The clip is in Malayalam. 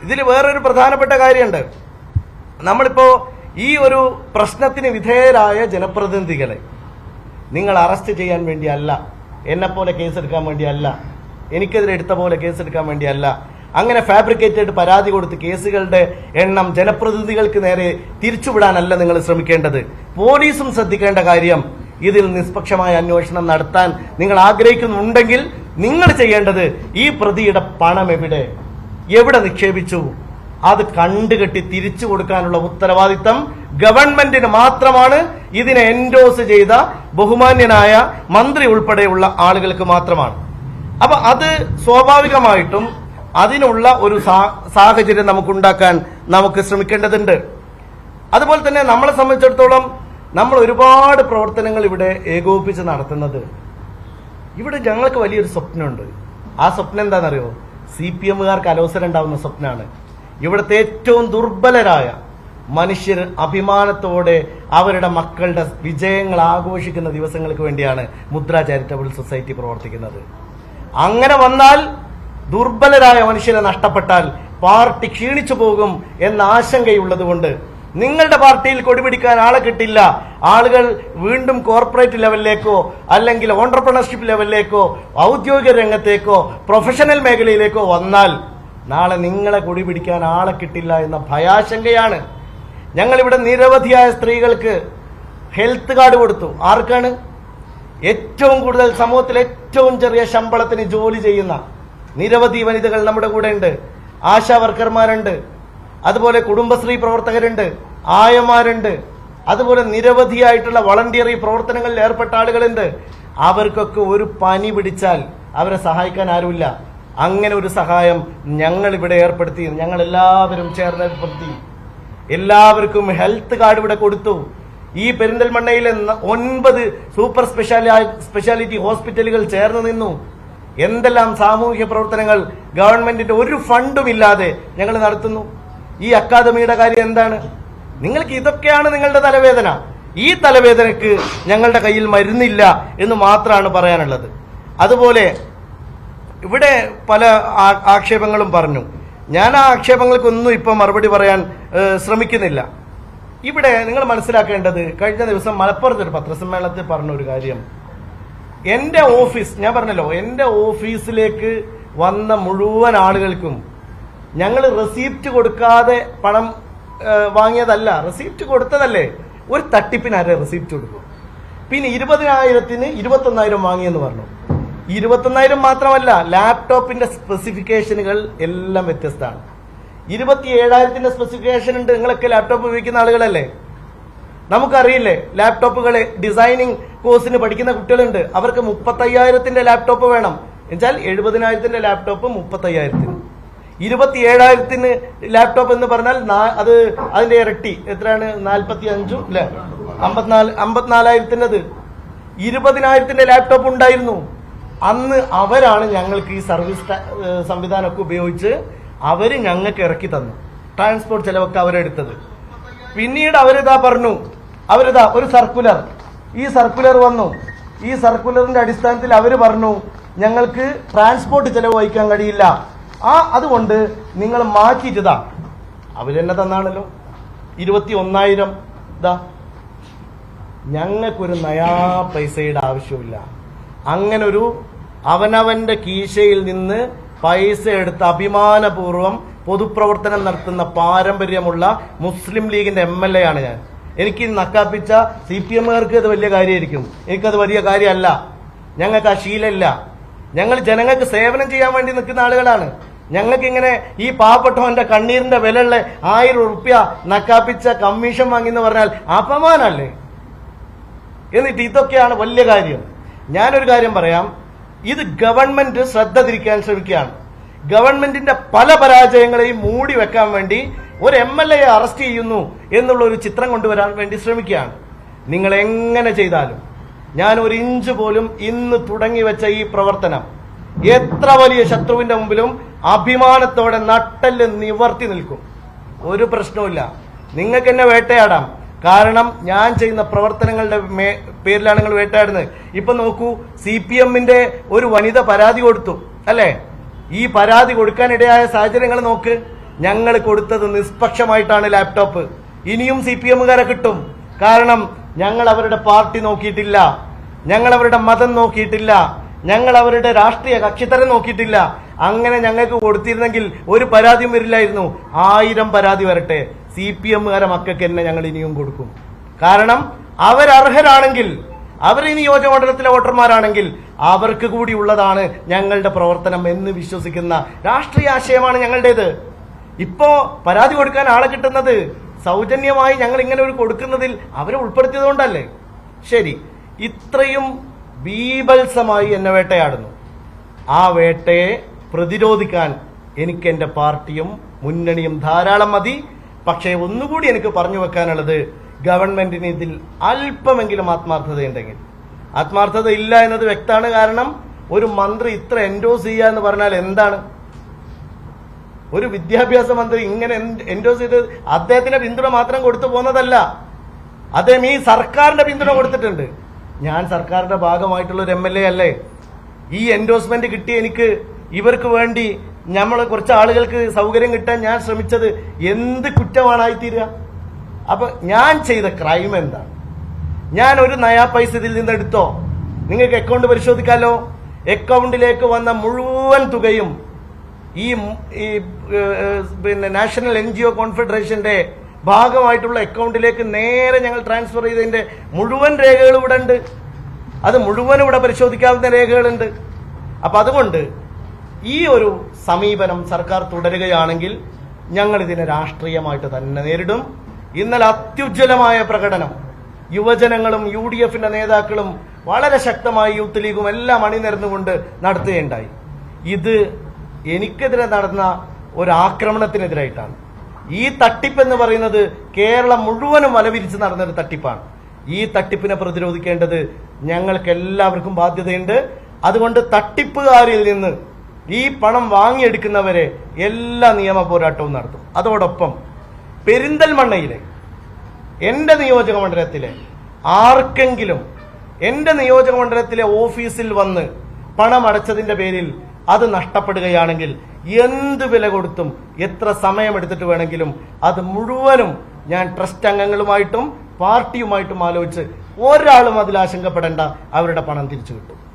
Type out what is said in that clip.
ഇതിൽ വേറൊരു പ്രധാനപ്പെട്ട കാര്യമുണ്ട്. നമ്മളിപ്പോ ഈ ഒരു പ്രശ്നത്തിന് വിധേയരായ ജനപ്രതിനിധികളെ നിങ്ങൾ അറസ്റ്റ് ചെയ്യാൻ വേണ്ടിയല്ല, എന്നെപ്പോലെ കേസെടുക്കാൻ വേണ്ടിയല്ല, എനിക്കെതിരെ എടുത്ത പോലെ കേസെടുക്കാൻ വേണ്ടിയല്ല, അങ്ങനെ ഫാബ്രിക്കേറ്റഡ് പരാതി കൊടുത്ത് കേസുകളുടെ എണ്ണം ജനപ്രതിനിധികൾക്ക് നേരെ തിരിച്ചുവിടാനല്ല നിങ്ങൾ ശ്രമിക്കേണ്ടത്. പോലീസും ശ്രദ്ധിക്കേണ്ട കാര്യം, ഇതിൽ നിഷ്പക്ഷമായ അന്വേഷണം നടത്താൻ നിങ്ങൾ ആഗ്രഹിക്കുന്നുണ്ടെങ്കിൽ നിങ്ങൾ ചെയ്യേണ്ടത് ഈ പ്രതിയുടെ പണം എവിടെ നിക്ഷേപിച്ചു അത് കണ്ടുകെട്ടി തിരിച്ചു കൊടുക്കാനുള്ള ഉത്തരവാദിത്തം ഗവൺമെന്റിന് മാത്രമാണ്. ഇതിനെ എൻഡോസ് ചെയ്ത ബഹുമാന്യനായ മന്ത്രി ഉൾപ്പെടെയുള്ള ആളുകൾക്ക് മാത്രമാണ്. അപ്പൊ അത് സ്വാഭാവികമായിട്ടും അതിനുള്ള ഒരു സാഹചര്യം നമുക്കുണ്ടാക്കാൻ നമുക്ക് ശ്രമിക്കേണ്ടതുണ്ട്. അതുപോലെ തന്നെ നമ്മളെ സംബന്ധിച്ചിടത്തോളം നമ്മൾ ഒരുപാട് പ്രവർത്തനങ്ങൾ ഇവിടെ ഏകോപിപ്പിച്ച് നടത്തുന്നത്, ഇവിടെ ഞങ്ങൾക്ക് വലിയൊരു സ്വപ്നമുണ്ട്. ആ സ്വപ്നം എന്താണെന്നറിയോ? CPMകാർക്ക് അലോസരം ഉണ്ടാവുന്ന സ്വപ്നമാണ്. ഇവിടുത്തെ ഏറ്റവും ദുർബലരായ മനുഷ്യർ അഭിമാനത്തോടെ അവരുടെ മക്കളുടെ വിജയങ്ങൾ ആഘോഷിക്കുന്ന ദിവസങ്ങൾക്ക് വേണ്ടിയാണ് മുദ്ര ചാരിറ്റബിൾ സൊസൈറ്റി പ്രവർത്തിക്കുന്നത്. അങ്ങനെ വന്നാൽ ദുർബലരായ മനുഷ്യരെ നഷ്ടപ്പെട്ടാൽ പാർട്ടി ക്ഷീണിച്ചു പോകും എന്ന ആശങ്കയുള്ളത് കൊണ്ട് നിങ്ങളുടെ പാർട്ടിയിൽ കൊടിപിടിക്കാൻ ആളെ കിട്ടില്ല. ആളുകൾ വീണ്ടും കോർപ്പറേറ്റ് ലെവലിലേക്കോ അല്ലെങ്കിൽ ഓൺട്രപ്രണർഷിപ്പ് ലെവലിലേക്കോ ഔദ്യോഗിക രംഗത്തേക്കോ പ്രൊഫഷണൽ മേഖലയിലേക്കോ വന്നാൽ നാളെ നിങ്ങളെ കൊടിപിടിക്കാൻ ആളെ കിട്ടില്ല എന്ന ഭയാശങ്കയാണ്. ഞങ്ങളിവിടെ നിരവധിയായ സ്ത്രീകൾക്ക് ഹെൽത്ത് കാർഡ് കൊടുത്തു. ആർക്കാണ്? ഏറ്റവും കൂടുതൽ സമൂഹത്തിൽ ഏറ്റവും ചെറിയ ശമ്പളത്തിന് ജോലി ചെയ്യുന്ന നിരവധി വനിതകൾ നമ്മുടെ കൂടെ ഉണ്ട്. ആശാ വർക്കർമാരുണ്ട്, അതുപോലെ കുടുംബശ്രീ പ്രവർത്തകരുണ്ട്, ആയമാരുണ്ട്, അതുപോലെ നിരവധിയായിട്ടുള്ള വളണ്ടിയറി പ്രവർത്തനങ്ങളിൽ ഏർപ്പെട്ട ആളുകളുണ്ട്. അവർക്കൊക്കെ ഒരു പനി പിടിച്ചാൽ അവരെ സഹായിക്കാൻ ആരുമില്ല. അങ്ങനെ ഒരു സഹായം ഞങ്ങൾ ഇവിടെ ഏർപ്പെടുത്തി. ഞങ്ങൾ എല്ലാവരും ചേർന്ന് ഏർപ്പെടുത്തി. എല്ലാവർക്കും ഹെൽത്ത് കാർഡ് ഇവിടെ കൊടുത്തു. ഈ പെരിന്തൽമണ്ണയിലെ 9 സൂപ്പർ സ്പെഷ്യാലിറ്റി ഹോസ്പിറ്റലുകൾ ചേർന്ന് നിന്നു. എന്തെല്ലാം സാമൂഹ്യ പ്രവർത്തനങ്ങൾ ഗവൺമെന്റിന്റെ ഒരു ഫണ്ടും ഇല്ലാതെ ഞങ്ങൾ നടത്തുന്നു. ഈ അക്കാദമിയുടെ കാര്യം എന്താണ്? നിങ്ങൾക്ക് ഇതൊക്കെയാണ് നിങ്ങളുടെ തലവേദന. ഈ തലവേദനക്ക് ഞങ്ങളുടെ കയ്യിൽ മരുന്നില്ല എന്ന് മാത്രമാണ് പറയാനുള്ളത്. അതുപോലെ ഇവിടെ പല ആക്ഷേപങ്ങളും പറഞ്ഞു. ഞാൻ ആ ആക്ഷേപങ്ങൾക്കൊന്നും ഇപ്പം മറുപടി പറയാൻ ശ്രമിക്കുന്നില്ല. ഇവിടെ നിങ്ങൾ മനസ്സിലാക്കേണ്ടത്, കഴിഞ്ഞ ദിവസം മലപ്പുറത്ത് ഒരു പത്രസമ്മേളനത്തിൽ പറഞ്ഞ ഒരു കാര്യം, എന്റെ ഓഫീസ്, ഞാൻ പറഞ്ഞല്ലോ, എന്റെ ഓഫീസിലേക്ക് വന്ന മുഴുവൻ ആളുകൾക്കും ഞങ്ങൾ റെസിപ്റ്റ് കൊടുക്കാതെ പണം വാങ്ങിയതല്ല, റെസിപ്റ്റ് കൊടുത്തതല്ലേ. ഒരു തട്ടിപ്പിന് ആരെ റെസിപ്റ്റ് കൊടുക്കും? പിന്നെ 20,000-ന് 21,000 വാങ്ങിയെന്ന് പറഞ്ഞു. 21,000 മാത്രമല്ല, ലാപ്ടോപ്പിന്റെ സ്പെസിഫിക്കേഷനുകൾ എല്ലാം വ്യത്യസ്തമാണ്. 27,000-ന്റെ സ്പെസിഫിക്കേഷൻ ഉണ്ട്. നിങ്ങളൊക്കെ ലാപ്ടോപ്പ് ഉപയോഗിക്കുന്ന ആളുകളല്ലേ? നമുക്കറിയില്ലേ, ലാപ്ടോപ്പുകളെ ഡിസൈനിങ് കോഴ്സിന് പഠിക്കുന്ന കുട്ടികളുണ്ട്. അവർക്ക് 35,000-ന്റെ ലാപ്ടോപ്പ് വേണം. എന്നുവെച്ചാൽ 70,000-ന്റെ ലാപ്ടോപ്പ് 35,000-ന്. 27,000-ന് ലാപ്ടോപ്പ് എന്ന് പറഞ്ഞാൽ അത് അതിന്റെ ഇരട്ടി എത്രയാണ്? 45 അല്ലെ? 54,000-ൻ്റെത്. 20,000-ന്റെ ലാപ്ടോപ്പ് ഉണ്ടായിരുന്നു. അന്ന് അവരാണ് ഞങ്ങൾക്ക് ഈ സർവീസ് സംവിധാനമൊക്കെ ഉപയോഗിച്ച് അവര് ഞങ്ങൾക്ക് ഇറക്കി തന്നു. ട്രാൻസ്പോർട്ട് ചെലവൊക്കെ അവരെടുത്തത്. പിന്നീട് അവരിതാ പറഞ്ഞു, അവരിതാ ഒരു സർക്കുലർ, ഈ സർക്കുലർ വന്നു. ഈ സർക്കുലറിന്റെ അടിസ്ഥാനത്തിൽ അവര് പറഞ്ഞു ഞങ്ങൾക്ക് ട്രാൻസ്പോർട്ട് ചെലവ് വഹിക്കാൻ കഴിയില്ല, അതുകൊണ്ട് നിങ്ങൾ മാറ്റിയിട്ടാ. അവരെന്നെ തന്നാണല്ലോ 21,000. ഇതാ, ഞങ്ങൾക്കൊരു നയാ പൈസയുടെ ആവശ്യമില്ല. അങ്ങനൊരു അവനവന്റെ കീശയിൽ നിന്ന് പൈസ എടുത്ത് അഭിമാനപൂർവ്വം പൊതുപ്രവർത്തനം നടത്തുന്ന പാരമ്പര്യമുള്ള മുസ്ലിം ലീഗിന്റെ MLA ആണ് ഞാൻ. എനിക്ക് നക്കാപ്പിച്ച CPMകാർക്ക് അത് വലിയ കാര്യമായിരിക്കും, എനിക്കത് വലിയ കാര്യമല്ല. ഞങ്ങൾക്ക് ആ ശീലമില്ല. ഞങ്ങൾ ജനങ്ങൾക്ക് സേവനം ചെയ്യാൻ വേണ്ടി നിൽക്കുന്ന ആളുകളാണ്. ഞങ്ങൾക്ക് ഇങ്ങനെ ഈ പാവപ്പെട്ടവന്റെ കണ്ണീരിന്റെ വിലയുള്ള 1000 റുപ്യ നക്കാപ്പിച്ച കമ്മീഷൻ വാങ്ങിയെന്ന് പറഞ്ഞാൽ അപമാനല്ലേ? എന്നിട്ട് ഇതൊക്കെയാണ് വലിയ കാര്യം. ഞാനൊരു കാര്യം പറയാം, ഇത് ഗവൺമെന്റ് ശ്രദ്ധ തിരിക്കാൻ ശ്രമിക്കുകയാണ്. ഗവൺമെന്റിന്റെ പല പരാജയങ്ങളെയും മൂടി വെക്കാൻ വേണ്ടി ഒരു MLA അറസ്റ്റ് ചെയ്യുന്നു എന്നുള്ള ഒരു ചിത്രം കൊണ്ടുവരാൻ വേണ്ടി ശ്രമിക്കുകയാണ്. നിങ്ങൾ എങ്ങനെ ചെയ്താലും ഞാൻ ഒരു ഇഞ്ച് പോലും ഇന്ന് തുടങ്ങി വെച്ച ഈ പ്രവർത്തനം എത്ര വലിയ ശത്രുവിന്റെ മുമ്പിലും അഭിമാനത്തോടെ നട്ടെല്ല് നിവർത്തി നിൽക്കും. ഒരു പ്രശ്നവുമില്ല. നിങ്ങൾക്ക് എന്നെ വേട്ടയാടാം. കാരണം ഞാൻ ചെയ്യുന്ന പ്രവർത്തനങ്ങളുടെ പേരിലാണ് നിങ്ങൾ വേട്ടയാടുന്നത്. ഇപ്പൊ നോക്കൂ, CPMന്റെ ഒരു വനിത പരാതി കൊടുത്തു അല്ലെ? ഈ പരാതി കൊടുക്കാനിടയായ സാഹചര്യങ്ങൾ നോക്ക്. ഞങ്ങൾ കൊടുത്തത് നിഷ്പക്ഷമായിട്ടാണ് ലാപ്ടോപ്പ്. ഇനിയും CPM-കാരെ കിട്ടും. കാരണം ഞങ്ങൾ അവരുടെ പാർട്ടി നോക്കിയിട്ടില്ല, ഞങ്ങൾ അവരുടെ മതം നോക്കിയിട്ടില്ല, ഞങ്ങൾ അവരുടെ രാഷ്ട്രീയ കക്ഷിത്തരം നോക്കിയിട്ടില്ല. അങ്ങനെ ഞങ്ങൾക്ക് കൊടുത്തിരുന്നെങ്കിൽ ഒരു പരാതിയും വരില്ലായിരുന്നു. 1000 പരാതി വരട്ടെ, CPM-കാരെ മക്കൾക്ക് തന്നെ ഞങ്ങൾ ഇനിയും കൊടുക്കും. കാരണം അവരർഹരാണെങ്കിൽ, അവർ ഈ നിയോജകമണ്ഡലത്തിലെ വോട്ടർമാരാണെങ്കിൽ അവർക്ക് കൂടി ഉള്ളതാണ് ഞങ്ങളുടെ പ്രവർത്തനം എന്ന് വിശ്വസിക്കുന്ന രാഷ്ട്രീയ ആശയമാണ് ഞങ്ങളുടേത്. ഇപ്പോ പരാതി കൊടുക്കാൻ ആളെ കിട്ടുന്നത് സൗജന്യമായി ഞങ്ങൾ ഇങ്ങനെ ഒരു കൊടുക്കുന്നതിൽ അവരെ ഉൾപ്പെടുത്തിയതുകൊണ്ടല്ലേ? ശരി, ഇത്രയും ബീഭത്സമായി എന്നെ വേട്ടയാടുന്നു. ആ വേട്ടയെ പ്രതിരോധിക്കാൻ എനിക്ക് എന്റെ പാർട്ടിയും മുന്നണിയും ധാരാളം മതി. പക്ഷേ ഒന്നുകൂടി എനിക്ക് പറഞ്ഞു വെക്കാനുള്ളത്, ഗവൺമെന്റിന് ഇതിൽ അല്പമെങ്കിലും ആത്മാർത്ഥതയുണ്ടെങ്കിൽ, ആത്മാർത്ഥത ഇല്ല എന്നത് വ്യക്തമാണ്. കാരണം ഒരു മന്ത്രി ഇത്ര എൻഡോസ് ചെയ്യുക എന്ന് പറഞ്ഞാൽ എന്താണ്? ഒരു വിദ്യാഭ്യാസ മന്ത്രി ഇങ്ങനെ എൻഡോസ് ചെയ്ത് അദ്ദേഹത്തിന്റെ പിന്തുണ മാത്രം കൊടുത്തു പോകുന്നതല്ല, അദ്ദേഹം ഈ സർക്കാരിന്റെ പിന്തുണ കൊടുത്തിട്ടുണ്ട്. ഞാൻ സർക്കാരിന്റെ ഭാഗമായിട്ടുള്ള ഒരു MLA അല്ലേ? ഈ എൻഡോസ്മെന്റ് കിട്ടി എനിക്ക് ഇവർക്ക് വേണ്ടി നമ്മളെ കുറച്ച് ആളുകൾക്ക് സൗകര്യം കിട്ടാൻ ഞാൻ ശ്രമിച്ചത് എന്ത് കുറ്റമാണായിത്തീരുക? അപ്പൊ ഞാൻ ചെയ്ത ക്രൈം എന്താണ്? ഞാൻ ഒരു നയാ പൈസ ഇതിൽ നിന്ന് എടുത്തോ? നിങ്ങൾക്ക് അക്കൗണ്ട് പരിശോധിക്കാലോ. അക്കൗണ്ടിലേക്ക് വന്ന മുഴുവൻ തുകയും ഈ പിന്നെ നാഷണൽ NGO കോൺഫെഡറേഷന്റെ ഭാഗമായിട്ടുള്ള അക്കൗണ്ടിലേക്ക് നേരെ ഞങ്ങൾ ട്രാൻസ്ഫർ ചെയ്തതിന്റെ മുഴുവൻ രേഖകൾ ഇവിടെ ഉണ്ട്. അത് മുഴുവൻ ഇവിടെ പരിശോധിക്കാവുന്ന രേഖകളുണ്ട്. അപ്പൊ അതുകൊണ്ട് ഈ ഒരു സമീപനം സർക്കാർ തുടരുകയാണെങ്കിൽ ഞങ്ങൾ ഇതിനെ രാഷ്ട്രീയമായിട്ട് തന്നെ നേരിടും. ഇന്നലെ അത്യുജ്വലമായ പ്രകടനം യുവജനങ്ങളും UDF-ന്റെ നേതാക്കളും വളരെ ശക്തമായി യൂത്ത് ലീഗും എല്ലാം അണിനിരന്നുകൊണ്ട് നടത്തുകയുണ്ടായി. ഇത് എനിക്കെതിരെ നടന്ന ഒരു ആക്രമണത്തിനെതിരായിട്ടാണ്. ഈ തട്ടിപ്പ് എന്ന് പറയുന്നത് കേരളം മുഴുവനും വലവിരിച്ച് നടന്നൊരു തട്ടിപ്പാണ്. ഈ തട്ടിപ്പിനെ പ്രതിരോധിക്കേണ്ടത് ഞങ്ങൾക്ക് എല്ലാവർക്കും ബാധ്യതയുണ്ട്. അതുകൊണ്ട് തട്ടിപ്പുകാരിൽ നിന്ന് ഈ പണം വാങ്ങിയെടുക്കുന്നവരെ എല്ലാ നിയമ പോരാട്ടവും നടത്തും. അതോടൊപ്പം പെരിന്തൽമണ്ണയിലെ എന്റെ നിയോജക മണ്ഡലത്തിലെ ആർക്കെങ്കിലും എന്റെ നിയോജക മണ്ഡലത്തിലെ ഓഫീസിൽ വന്ന് പണം അടച്ചതിന്റെ പേരിൽ അത് നഷ്ടപ്പെടുകയാണെങ്കിൽ എന്ത് വില കൊടുത്തും എത്ര സമയമെടുത്തിട്ട് വേണമെങ്കിലും അത് മുഴുവനും ഞാൻ ട്രസ്റ്റ് അംഗങ്ങളുമായിട്ടും പാർട്ടിയുമായിട്ടും ആലോചിച്ച് ഒരാളും അതിൽ ആശങ്കപ്പെടേണ്ട, അവരുടെ പണം തിരിച്ചു കിട്ടും.